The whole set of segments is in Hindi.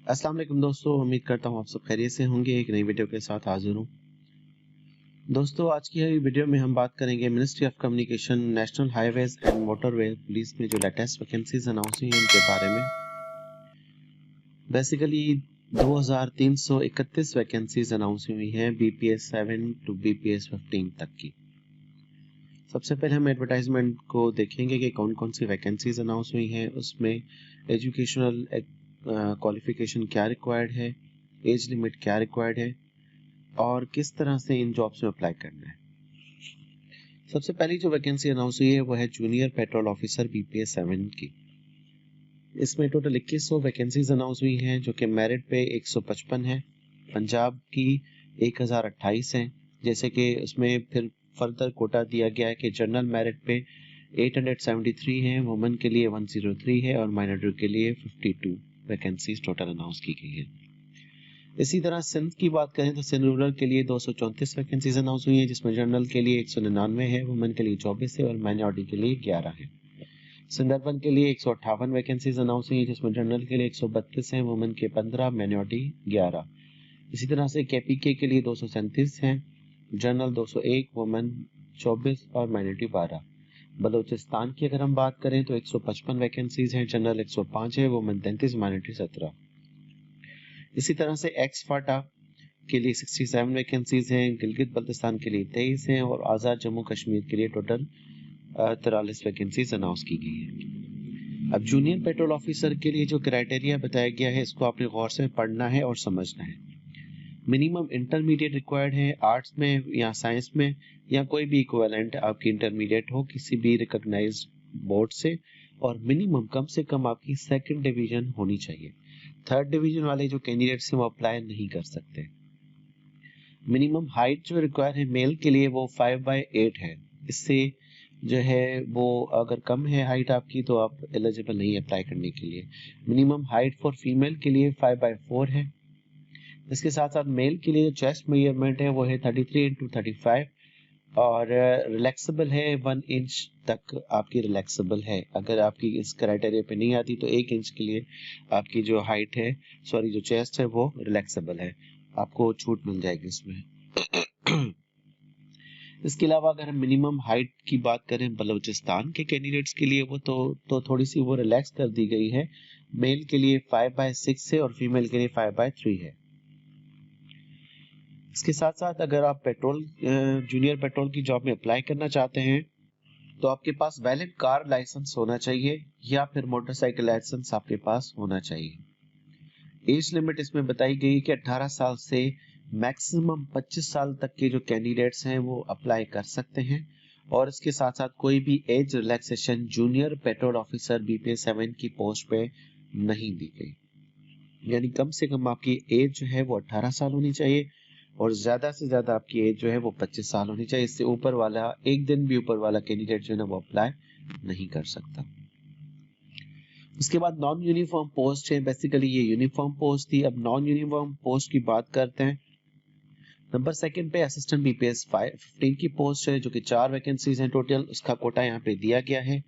अस्सलाम वालेकुम दोस्तों, उम्मीद करता हूँ आप सब खैरियत से होंगे। एक नई वीडियो के साथ हाजिर हूँ। दोस्तों, आज की वीडियो में हम बात करेंगे ministry of communication, national highways and motorway police में जो लेटेस्ट वैकेंसीज अनाउंस हुई हैं उनके बारे में। बेसिकली 2331 वैकेंसीज अनाउंस हुई हैं BPS 7 टू BPS 15 तक की। सबसे पहले हम एडवर्टाइजमेंट को देखेंगे कि कौन कौन सी वैकेंसीज अनाउंस हुई हैं, उसमें एजुकेशनल क्वालिफिकेशन क्या रिक्वायर्ड है, एज लिमिट क्या रिक्वायर्ड है और किस तरह से इन जॉब्स में अप्लाई करना है। सबसे पहली जो वैकेंसी अनाउंस हुई है वो है जूनियर पेट्रोल ऑफिसर BPS 7 की। इसमें टोटल 2100 वैकेंसीज अनाउंस हुई हैं जो कि मेरिट पे 155 है, पंजाब की 1028 हैं। जैसे कि उसमें फिर फर्दर कोटा दिया गया है कि जनरल मेरिट पे 873 हैं, वुमेन के लिए 103 है और माइनॉरिटी के लिए 52 वैकेंसीज टोटल अनाउंस की गई है। इसी तरह सिंध की बात करें तो सिंध रूरल के लिए 234 वैकेंसीज अनाउंस हुई है, जिसमें जनरल के लिए 199 है, वुमेन के लिए 24 है और माइनॉरिटी के लिए 11 है। सिंध अर्बन के लिए 158 वैकेंसीज अनाउंस हुई है, जिसमें जनरल के लिए 132 है, वुमेन के 15, माइनॉरिटी 11। इसी तरह से KPK के लिए 237 हैं, जनरल 201, वुमेन 24 और माइनॉरिटी 12। बलूचिस्तान की अगर हम बात करें तो 155 वैकेंसीज हैं, जनरल 105 है, वुमेन 33, माइनॉरिटी 17। इसी तरह से एक्स फाटा के लिए 67 वैकेंसीज हैं, गिलगित बल्तिस्तान के लिए 23 हैं और आज़ाद जम्मू कश्मीर के लिए टोटल 43 वैकेंसीज अनाउंस की गई है। अब जूनियर पेट्रोल ऑफिसर के लिए जो क्राइटेरिया बताया गया है इसको आपने गौर से पढ़ना है और समझना है। मिनिमम इंटरमीडिएट रिक्वायर्ड है, आर्ट्स में या साइंस में या कोई भी इक्विवेलेंट आपकी इंटरमीडिएट हो किसी भी रिकॉग्नाइज्ड बोर्ड से, और मिनिमम कम से कम आपकी सेकंड डिवीजन होनी चाहिए। थर्ड डिवीजन वाले जो कैंडिडेट्स हैं वो अप्लाई नहीं कर सकते। मिनिमम हाइट जो रिक्वायर है मेल के लिए वो 5/8 है। इससे जो है वो अगर कम है हाइट आपकी तो आप एलिजिबल नहीं अप्लाई करने के लिए। मिनिमम हाइट फॉर फीमेल के लिए 5/4 है। इसके साथ साथ मेल के लिए जो चेस्ट मेजरमेंट है वो है 33x35 और रिलैक्सेबल है, 1 इंच तक आपकी रिलैक्सेबल है। अगर आपकी इस क्राइटेरिया पे नहीं आती तो 1 इंच के लिए आपकी जो हाइट है जो चेस्ट है वो रिलैक्सेबल है, आपको छूट मिल जाएगी इसमें। इसके अलावा अगर हम मिनिमम हाइट की बात करें बलूचिस्तान के कैंडिडेट्स के लिए वो तो थोड़ी सी वो रिलैक्स कर दी गई है। मेल के लिए 5/6 है और फीमेल के लिए 5/3 है। इसके साथ साथ अगर आप जूनियर पेट्रोल की जॉब में अप्लाई करना चाहते हैं तो आपके पास वैलिड कार लाइसेंस होना चाहिए या फिर मोटरसाइकिल लाइसेंस आपके पास होना चाहिए। एज लिमिट इसमें बताई गई कि 18 साल से मैक्सिमम 25 साल तक के जो कैंडिडेट्स हैं वो अप्लाई कर सकते हैं, और इसके साथ साथ कोई भी age relaxation junior petrol officer BPS 7 की पोस्ट पे नहीं दी गई। यानी कम से कम आपकी एज जो है वो 18 साल होनी चाहिए और ज्यादा से ज्यादा आपकी एज जो है वो 25 साल होनी चाहिए। इससे ऊपर वाला, एक दिन भी ऊपर वाला कैंडिडेट जो है ना वो अप्लाई नहीं कर सकता। उसके बाद नॉन यूनिफॉर्म पोस्ट है, बेसिकली ये यूनिफॉर्म पोस्ट थी। अब नॉन यूनिफॉर्म पोस्ट की बात करते हैं। नंबर 2 पे असिस्टेंट BPS 15 की पोस्ट है जो कि 4 वैकेंसीज हैं टोटल। उसका कोटा यहाँ पे दिया गया है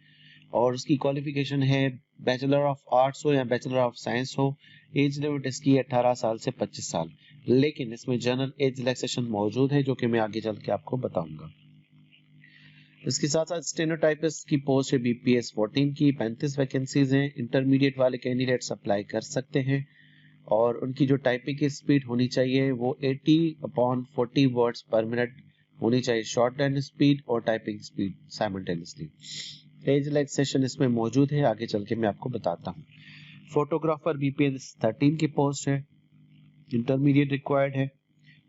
और उसकी क्वालिफिकेशन है बैचलर ऑफ आर्ट्स हो या बैचलर ऑफ साइंस हो। एज लिमिट इसकी 18 साल से 25 साल, लेकिन इसमें जनरल एज रिलैक्सेशन मौजूद है जो कि मैं आगे चल के आपको बताऊंगा। इसके साथ साथ स्टेनोटाइपिस्ट की पोस्ट है BPS 14 की, 35 वैकेंसीज हैं। इंटरमीडिएट वाले कैंडिडेट्स अप्लाई कर सकते हैं और उनकी जो टाइपिंग की स्पीड होनी चाहिए वो 80/40 वर्ड्स पर मिनट होनी चाहिए, शॉर्ट हैंड स्पीड और typing speed simultaneously. Age relaxation इसमें मौजूद है, आगे चल के मैं आपको बताता हूँ। फोटोग्राफर BPS 13 की पोस्ट है, इंटरमीडिएट रिक्वायर्ड है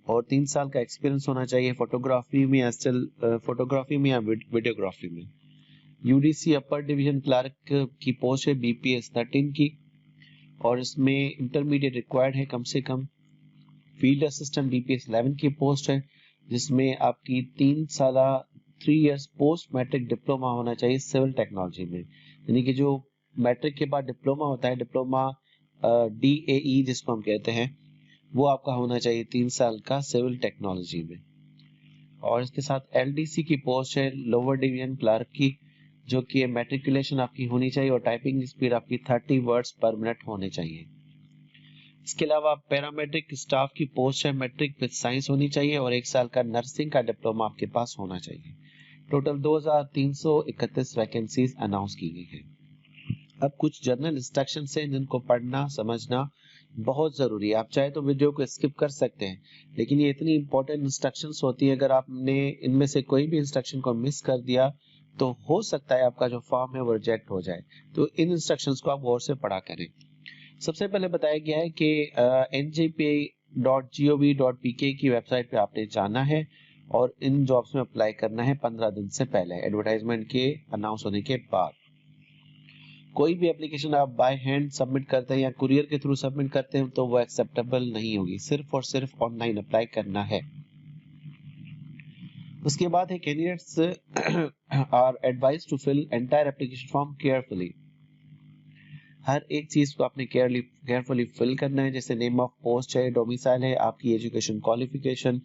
और 3 साल का एक्सपीरियंस होना चाहिए फोटोग्राफी में या स्टिल फोटोग्राफी में या वीडियोग्राफी में। UDC अपर डिवीजन क्लर्क की पोस्ट है BPS 13 की और इसमें इंटरमीडिएट रिक्वायर्ड है कम से कम। फील्ड असिस्टेंट BPS 11 की पोस्ट है जिसमें आपकी 3 इयर्स पोस्ट मैट्रिक डिप्लोमा होना चाहिए सिविल टेक्नोलॉजी में। यानी कि जो मैट्रिक के बाद डिप्लोमा होता है, डिप्लोमा DAE जिसको हम कहते हैं, वो आपका होना चाहिए 3 साल का सिविल टेक्नोलॉजी में। और इसके साथ LDC की पोस्ट है लोअर डिवीजन क्लर्क की, जो कि मैट्रिकुलेशन आपकी होनी चाहिए और टाइपिंग स्पीड आपकी 30 वर्ड्स पर मिनट होने चाहिए। इसके अलावा पैरामेट्रिक स्टाफ की पोस्ट है मैट्रिक विद साइंस होनी चाहिए और 1 साल का नर्सिंग का डिप्लोमा आपके पास होना चाहिए। टोटल 2331 वैकेंसीज अनाउंस की गई है। अब कुछ जनरल इंस्ट्रक्शन हैं जिनको पढ़ना समझना बहुत जरूरी है। आप चाहे तो वीडियो को स्किप कर सकते हैं, लेकिन ये इतनी इंपॉर्टेंट इंस्ट्रक्शंस होती है, अगर आपने इनमें से कोई भी इंस्ट्रक्शन को मिस कर दिया तो हो सकता है आपका जो फॉर्म है वो रिजेक्ट हो जाए। तो इन इंस्ट्रक्शंस को आप गौर से पढ़ा करें। सबसे पहले बताया गया है कि njpa.gov.pk की वेबसाइट पे आपने जाना है और इन जॉब्स में अप्लाई करना है 15 दिन से पहले, एडवर्टाइजमेंट के अनाउंस होने के बाद। कोई भी एप्लीकेशन आप बाय हैंड सबमिट करते हैं या कुरियर के थ्रू सबमिट करते हैं तो वो एक्सेप्टेबल नहीं होगी, सिर्फ और सिर्फ ऑनलाइन अप्लाई करना है। उसके बाद है candidates are advised to fill entire application form carefully. हर एक चीज को आपने केयरफुली फिल करना है, जैसे नेम ऑफ पोस्ट है, डोमिसाइल है, आपकी एजुकेशन क्वालिफिकेशन,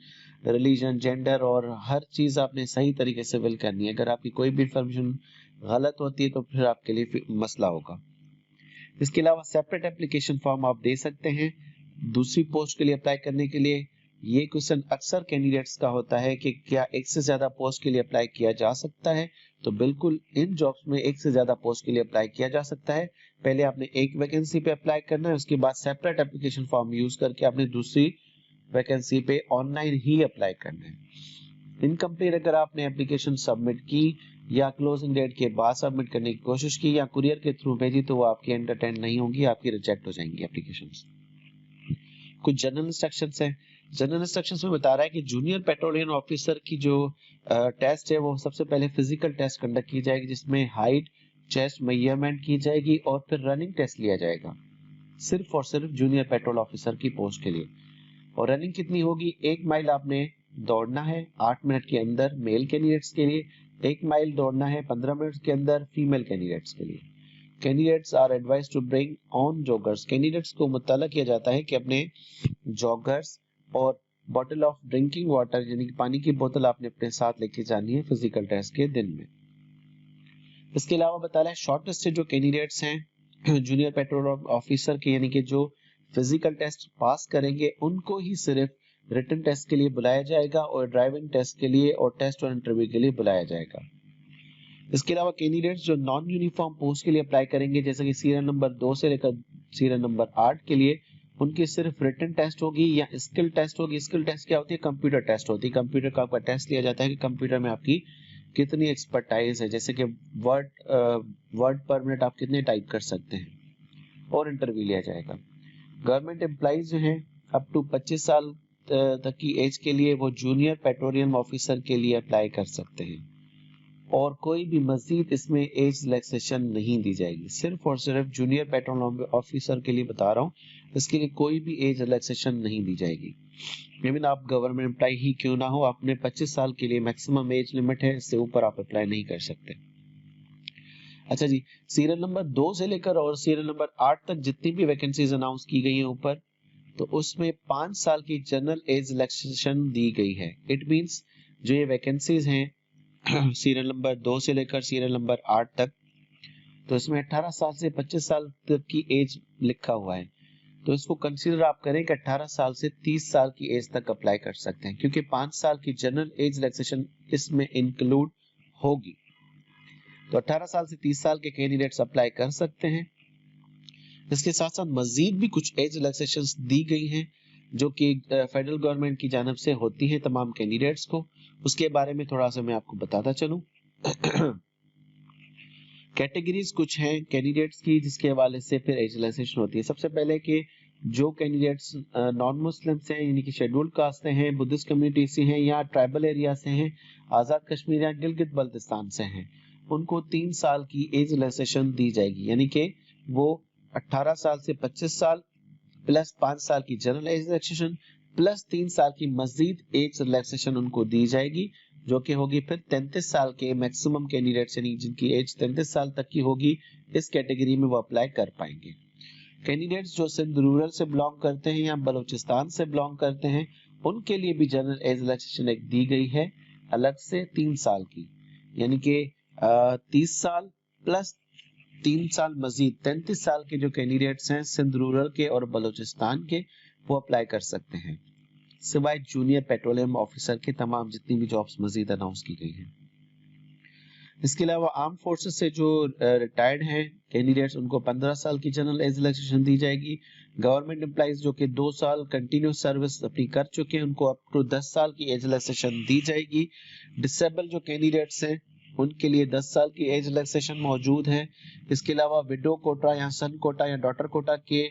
रिलीजन, जेंडर, और हर चीज आपने सही तरीके से फिल करनी है। अगर आपकी कोई भी इंफॉर्मेशन गलत होती है तो फिर आपके लिए मसला होगा। इसके अलावा सेपरेट एप्लीकेशन फॉर्म आप दे सकते हैं दूसरी पोस्ट के लिए अप्लाई करने के लिए। ये क्वेश्चन अक्सर कैंडिडेट्स का होता है कि क्या एक से ज्यादा पोस्ट के लिए अप्लाई किया जा सकता है, तो बिल्कुल इन जॉब्स में एक से ज्यादा पोस्ट के लिए अप्लाई किया जा सकता है। पहले आपने एक वैकेंसी पे अप्लाई करना है, उसके बाद सेपरेट एप्लीकेशन फॉर्म यूज करके आपने दूसरी वैकेंसी पे ऑनलाइन ही अप्लाई करना है। इनकम्प्लीट अगर आपने एप्लीकेशन सबमिट की या क्लोजिंग डेट के बाद सबमिट करने की कोशिश की या कुरियर के थ्रू भेजी तो वो आपकी एंटरटेन नहीं होंगी, आपकी रिजेक्ट हो जाएंगी एप्लीकेशंस। कुछ जनरल इंस्ट्रक्शंस हैं। जनरल इंस्ट्रक्शंस में बता रहा है कि जूनियर पेट्रोलियम ऑफिसर की जो टेस्ट है वो सबसे पहले फिजिकल टेस्ट कंडक्ट की जाएगी, जिसमें हाइट, चेस्ट मेजरमेंट की जाएगी और फिर रनिंग टेस्ट लिया जाएगा, सिर्फ और सिर्फ जूनियर पेट्रोल ऑफिसर की पोस्ट के लिए। और रनिंग कितनी होगी? 1 माइल आपने दौड़ना है 8 मिनट के अंदर मेल कैंडिडेट्स के लिए, 1 माइल दौड़ना है 15 मिनट के अंदर फीमेल कैंडिडेट्स के लिए। Candidates are advised to bring on joggers. Candidates को मुतल्ला किया जाता है कि अपने जॉगर्स और बॉटल ऑफ ड्रिंकिंग वाटर यानी कि पानी की बोतल आपने अपने साथ लेके जानी है फिजिकल टेस्ट के दिन में। इसके अलावा बता रहा है शॉर्ट लिस्टेड जो कैंडिडेट्स हैं जूनियर पेट्रोल ऑफिसर के, यानी कि जो फिजिकल टेस्ट पास करेंगे उनको ही सिर्फ रिटन टेस्ट के लिए बुलाया जाएगा और ड्राइविंग टेस्ट के लिए और टेस्ट और इंटरव्यू के लिए बुलाया जाएगा। इसके अलावा कैंडिडेट्स जो नॉन यूनिफॉर्म पोस्ट के लिए अप्लाई करेंगे, जैसे कि सीरियल नंबर 2 से लेकर सीरियल नंबर 8 के लिए, उनकी सिर्फ रिटन टेस्ट होगी या स्किल टेस्ट होगी। स्किल टेस्ट क्या होती है? कंप्यूटर टेस्ट होती है। कंप्यूटर का आपका टेस्ट लिया जाता है कि कंप्यूटर में आपकी कितनी एक्सपर्टाइज है, जैसे कि वर्ड पर मिनट आप कितने टाइप कर सकते हैं, और इंटरव्यू लिया जाएगा। गवर्नमेंट एम्प्लॉइज जो हैं अप टू 25 साल तक की एज के लिए वो जूनियर पेट्रोलियम ऑफिसर के लिए अप्लाई कर सकते हैं और कोई भी मजीद इसमें एज रिलैक्सेशन नहीं दी जाएगी, सिर्फ और सिर्फ जूनियर पेट्रोल ऑफिसर के लिए बता रहा हूँ, इसके लिए कोई भी एज रिलैक्सेशन नहीं दी जाएगी। इवन आप गवर्नमेंट एम्प्लॉय ही क्यों ना हो, आपने 25 साल के लिए मैक्सिमम एज लिमिट है, इससे ऊपर आप अप्लाई नहीं कर सकते। अच्छा जी, सीरियल नंबर 2 से लेकर और सीरियल नंबर 8 तक जितनी भी वैकेंसीज अनाउंस की गई हैं ऊपर, तो उसमें 5 साल की जनरल एज रिलैक्सेशन दी गई है। इट मींस जो ये वैकेंसीज हैं सीरियल नंबर 2 से लेकर सीरियल नंबर 8 तक, तो इसमें 18 साल से 25 साल तक की एज लिखा हुआ है, तो इसको कंसीडर आप करें कि 18 साल से 30 साल की एज तक अप्लाई कर सकते हैं, क्योंकि 5 साल की जनरल एज रिलैक्सेशन इसमें इंक्लूड होगी। तो 18 साल से 30 साल के कैंडिडेट्स अप्लाई कर सकते हैं। इसके साथ साथ मजीद भी कुछ एज रिलैक्सेशंस दी गई हैं जो कि फेडरल गवर्नमेंट की जानब से होती हैं तमाम कैंडिडेट्स को। उसके बारे में थोड़ा सा मैं आपको बताता चलूं। कैटेगरीज कुछ हैं कैंडिडेट्स की जिसके हवाले से फिर एज रिलैक्सेशन होती है। सबसे पहले कि जो कैंडिडेट्स नॉन मुस्लिम से हैं, यानी कि शेड्यूल्ड कास्ट से हैं, बुद्धिस्ट कम्युनिटी से हैं या ट्राइबल एरिया से हैं, आजाद कश्मीर या गिलगित बल्तिस्तान से हैं, उनको 3 साल की एज रिलैक्सेशन दी जाएगी, यानी कि वो 18 साल से 25 साल प्लस 5 साल की जनरल एज रिलैक्सेशन प्लस 3 साल की मजीद एज रिलैक्सेशन उनको दी जाएगी, जो कि होगी फिर 33 साल के मैक्सिमम कैंडिडेट्स, यानी जिनकी एज 33 साल तक की होगी, इस कैटेगरी में वो अप्लाई कर पाएंगे। कैंडिडेट्स जो सिंध रूरल से बिलोंग करते हैं या बलूचिस्तान से बिलोंग करते हैं, उनके लिए भी जनरल एज रिलैक्सेशन एक दी गई है अलग से 3 साल की, यानी कि 30 साल प्लस 3 साल मजीद 33 साल के जो कैंडिडेट्स हैं सिंध रूरल के और बलूचिस्तान के, वो अप्लाई कर सकते हैं, सिवाय जूनियर पेट्रोलियम ऑफिसर के तमाम जितनी भी जॉब्स मजीद अनाउंस की गई हैं। इसके अलावा आर्म फोर्सेस से जो रिटायर्ड हैं कैंडिडेट्स, उनको 15 साल की जनरल एज रिलैक्सेशन दी जाएगी। गवर्नमेंट एम्प्लॉइज जो कि 2 साल कंटिन्यूस सर्विस अपनी कर चुके हैं, उनको अप टू 10 साल की एज रिलैक्सेशन दी जाएगी। डिसेबल जो कैंडिडेट्स हैं उनके लिए 10 साल की एज रिलैक्सेशन मौजूद है। इसके अलावा विडो कोटा या सन कोटा या डॉटर कोटा के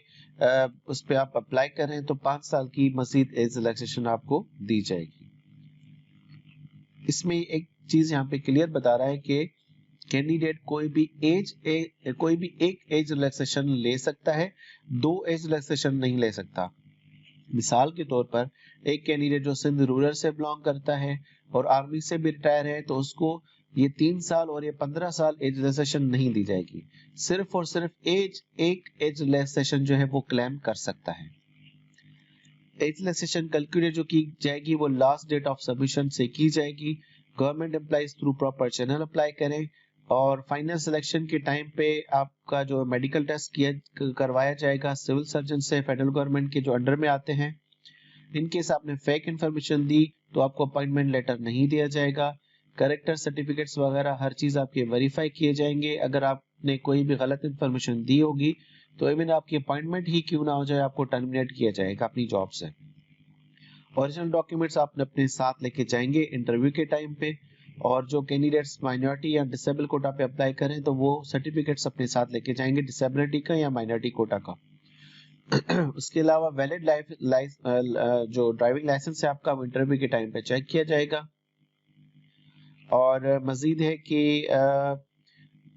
उस पर आप अप्लाई करें तो 5 साल की मजीद एज रिलैक्सेशन आपको दी जाएगी। इसमें एक चीज यहाँ पे क्लियर बता रहा है कि कैंडिडेट कोई भी एक एज रिलैक्सेशन ले सकता है, 2 एज रिलैक्सेशन नहीं ले सकता। मिसाल के तौर पर एक कैंडिडेट जो सिंध रूरल से बिलोंग करता है और आर्मी से भी रिटायर है, तो उसको ये 3 साल और ये 15 साल एज रिलैक्सेशन नहीं दी जाएगी, सिर्फ और सिर्फ एक एज रिलैक्सेशन जो है वो क्लेम कर सकता है। एज रिलैक्सेशन कैलकुलेट जो की जाएगी वो लास्ट डेट ऑफ सबमिशन से की जाएगी। Government employees through proper channel apply करें और फाइनल सिलेक्शन के टाइम पे आपका जो मेडिकल टेस्ट करवाया जाएगा सिविल सर्जन से, फेडरल गवर्नमेंट के जो अंडर में आते हैं। इनकेस आपने फेक इन्फॉर्मेशन दी तो आपको अपॉइंटमेंट लेटर नहीं दिया जाएगा। करेक्टर सर्टिफिकेट्स वगैरह हर चीज आपके वेरीफाई किए जाएंगे। अगर आपने कोई भी गलत इन्फॉर्मेशन दी होगी तो इवन आपकी अपॉइंटमेंट ही क्यों ना हो जाए, आपको टर्मिनेट किया जाएगा अपनी जॉब से। ओरिजिनल डॉक्यूमेंट्स आपने अपने साथ लेके जाएंगे इंटरव्यू के टाइम पे, और जो कैंडिडेट्स माइनॉरिटी या डिसेबल कोटा पे अप्लाई करें तो वो सर्टिफिकेट्स अपने साथ लेके जाएंगे डिसेबिलिटी का या माइनॉरिटी कोटा का। उसके अलावा वैलिड जो ड्राइविंग लाइसेंस है आपका, वो इंटरव्यू के टाइम पे चेक किया जाएगा। और मजीद है कि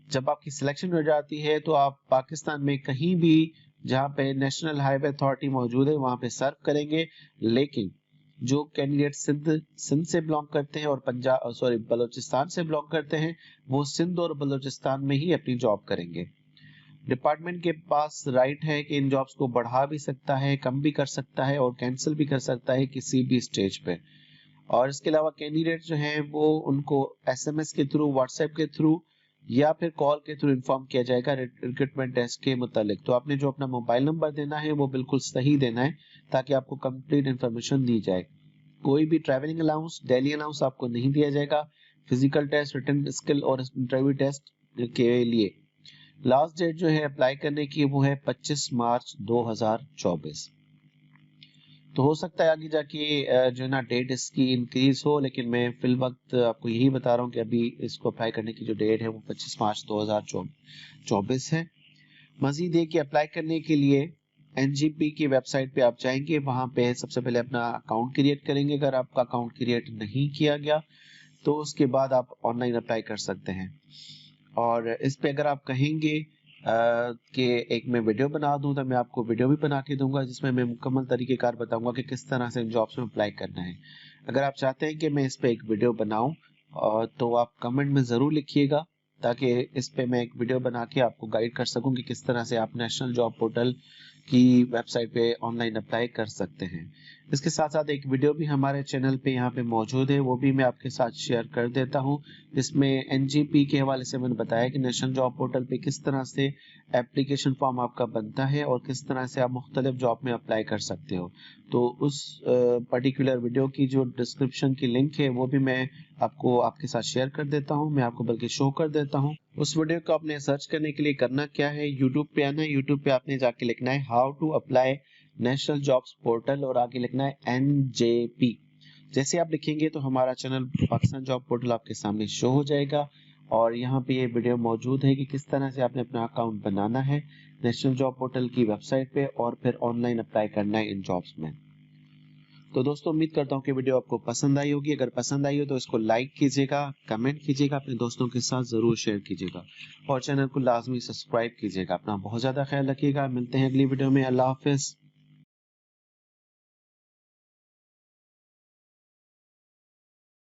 जब आपकी सिलेक्शन हो जाती है तो आप पाकिस्तान में कहीं भी जहाँ पे नेशनल हाईवे अथॉरिटी मौजूद है वहां पे सर्व करेंगे, लेकिन जो कैंडिडेट सिंध से बिलोंग करते हैं और बलूचिस्तान से बिलोंग करते हैं, वो सिंध और बलूचिस्तान में ही अपनी जॉब करेंगे। डिपार्टमेंट के पास राइट है कि इन जॉब्स को बढ़ा भी सकता है, कम भी कर सकता है और कैंसिल भी कर सकता है किसी भी स्टेज पे। और इसके अलावा कैंडिडेट जो हैं वो उनको SMS के थ्रू, व्हाट्सएप के थ्रू या फिर कॉल के थ्रू इन्फॉर्म किया जाएगा रिक्रूटमेंट टेस्ट के मुतालिक। तो आपने जो अपना मोबाइल नंबर देना है वो बिल्कुल सही देना है ताकि आपको कंप्लीट इन्फॉर्मेशन दी जाए। कोई भी ट्रैवलिंग अलाउंस, डेली अलाउंस आपको नहीं दिया जाएगा। फिजिकल टेस्ट, रिटन स्किल और इंटरव्यू टेस्ट के लिए लास्ट डेट जो है अप्लाई करने की वो है 25 मार्च 2024। तो हो सकता है आगे जाके जो है ना डेट इसकी इंक्रीज हो, लेकिन मैं फिल वक्त आपको यही बता रहा हूँ कि अभी इसको अप्लाई करने की जो डेट है वो 25 मार्च 2024 है। मजीद है कि अप्लाई करने के लिए NGP की वेबसाइट पे आप जाएंगे, वहां पे सबसे पहले अपना अकाउंट क्रिएट करेंगे। अगर आपका अकाउंट क्रिएट नहीं किया गया तो उसके बाद आप ऑनलाइन अप्लाई कर सकते हैं। और इस पे अगर आप कहेंगे कि एक मैं वीडियो बना दूं तो मैं आपको वीडियो भी बना के दूंगा जिसमें मैं मुकम्मल तरीकेकार बताऊंगा कि किस तरह से इन जॉब्स में अप्लाई करना है। अगर आप चाहते हैं कि मैं इस पे एक वीडियो बनाऊं तो आप कमेंट में ज़रूर लिखिएगा ताकि इस पे मैं एक वीडियो बना के आपको गाइड कर सकूं कि किस तरह से आप नेशनल जॉब पोर्टल की वेबसाइट पे ऑनलाइन अप्लाई कर सकते हैं। इसके साथ साथ एक वीडियो भी हमारे चैनल पे यहाँ पे मौजूद है, वो भी मैं आपके साथ शेयर कर देता हूँ। इसमें NGP के हवाले से मैंने बताया कि नेशनल जॉब पोर्टल पे किस तरह से एप्लीकेशन फॉर्म आपका बनता है और किस तरह से आप मुख्तलिफ जॉब में अप्लाई कर सकते हो। तो उस पर्टिकुलर वीडियो की जो डिस्क्रिप्शन की लिंक है वो भी मैं आपको आपके साथ शेयर कर देता हूँ, मैं आपको बल्कि शो कर देता हूँ। उस वीडियो को आपने सर्च करने के लिए करना क्या है, यूट्यूब पे आना है। यूट्यूब पे आपने जाके लिखना है how to apply national jobs portal और आगे लिखना है NJP। जैसे आप लिखेंगे तो हमारा चैनल पाकिस्तान जॉब पोर्टल आपके सामने शो हो जाएगा और यहाँ पे ये वीडियो मौजूद है कि किस तरह से आपने अपना अकाउंट बनाना है नेशनल जॉब पोर्टल की वेबसाइट पे और फिर ऑनलाइन अप्लाई करना है इन जॉब्स में। तो दोस्तों उम्मीद करता हूँ कि वीडियो आपको पसंद आई होगी। अगर पसंद आई हो तो इसको लाइक कीजिएगा, कमेंट कीजिएगा, अपने दोस्तों के साथ जरूर शेयर कीजिएगा और चैनल को लाजमी सब्सक्राइब कीजिएगा। अपना बहुत ज्यादा ख्याल रखिएगा। मिलते हैं अगली वीडियो में। अल्लाह हाफिज।